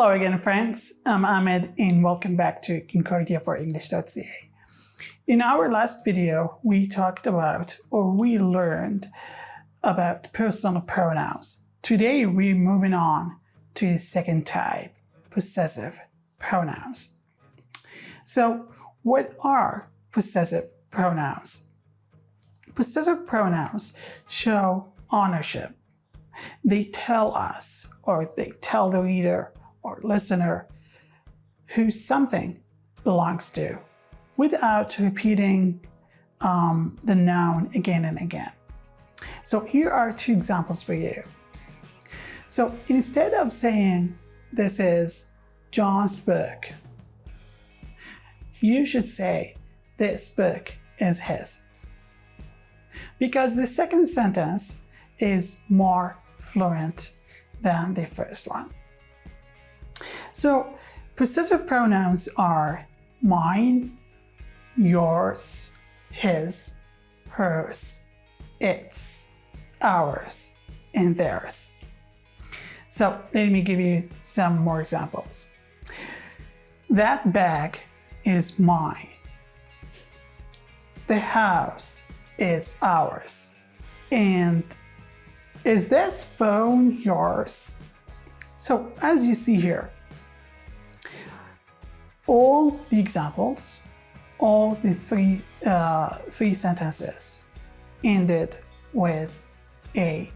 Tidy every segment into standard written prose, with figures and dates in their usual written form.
Hello again, friends. I'm Ahmed and welcome back to concordiaforenglish.ca. In our last video, we learned about personal pronouns. Today, we're moving on to the second type, possessive pronouns. So, what are possessive pronouns? Possessive pronouns show ownership. They tell us, or they tell the reader or listener who something belongs to without repeating the noun again and again. So here are two examples for you. So instead of saying this is John's book, you should say this book is his. Because the second sentence is more fluent than the first one. So possessive pronouns are mine, yours, his, hers, its, ours, and theirs. So let me give you some more examples. That bag is mine. The house is ours. And is this phone yours? So as you see here, all the examples, all the three sentences ended with a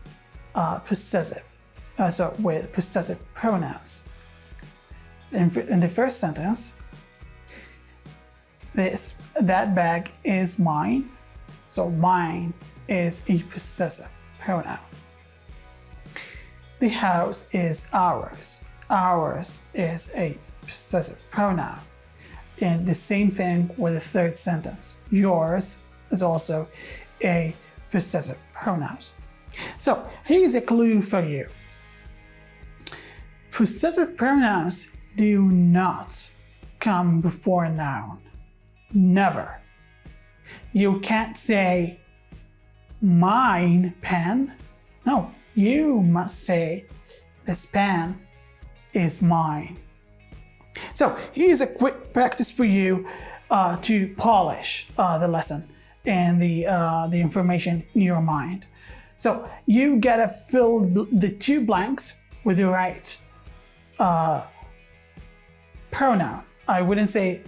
possessive pronouns. In the first sentence, that bag is mine. So mine is a possessive pronoun. The house is ours. Ours is a possessive pronoun. And the same thing with the third sentence. Yours is also a possessive pronoun. So here's a clue for you. Possessive pronouns do not come before a noun. Never. You can't say mine pen. No, you must say this pen is mine. So here's a quick practice for you to polish the lesson and the information in your mind. So you gotta fill the two blanks with the right pronoun. I wouldn't say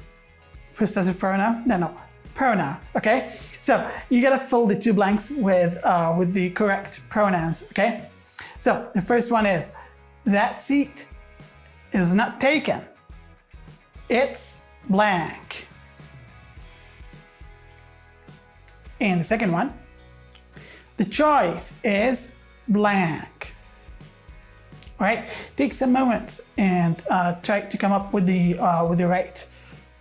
possessive pronoun. No, pronoun. Okay. So you gotta fill the two blanks with the correct pronouns. Okay. So the first one is that seat is not taken. It's blank. And the second one, the choice is blank. All right, take some moments and try to come up with the right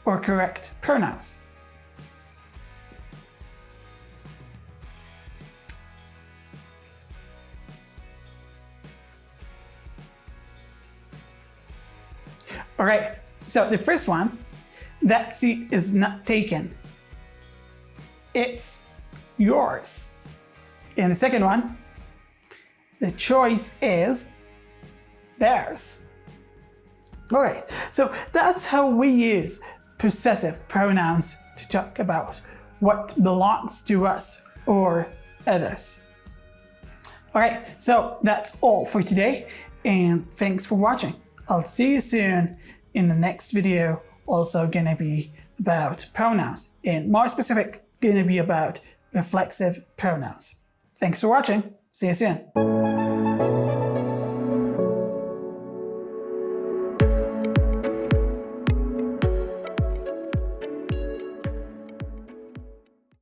or correct pronouns. All right. So the first one, that seat is not taken. It's yours. And the second one, the choice is theirs. All right, so that's how we use possessive pronouns to talk about what belongs to us or others. All right, so that's all for today, and thanks for watching. I'll see you soon in the next video, also gonna be about pronouns, and more specific, gonna be about reflexive pronouns. Thanks for watching. See you soon.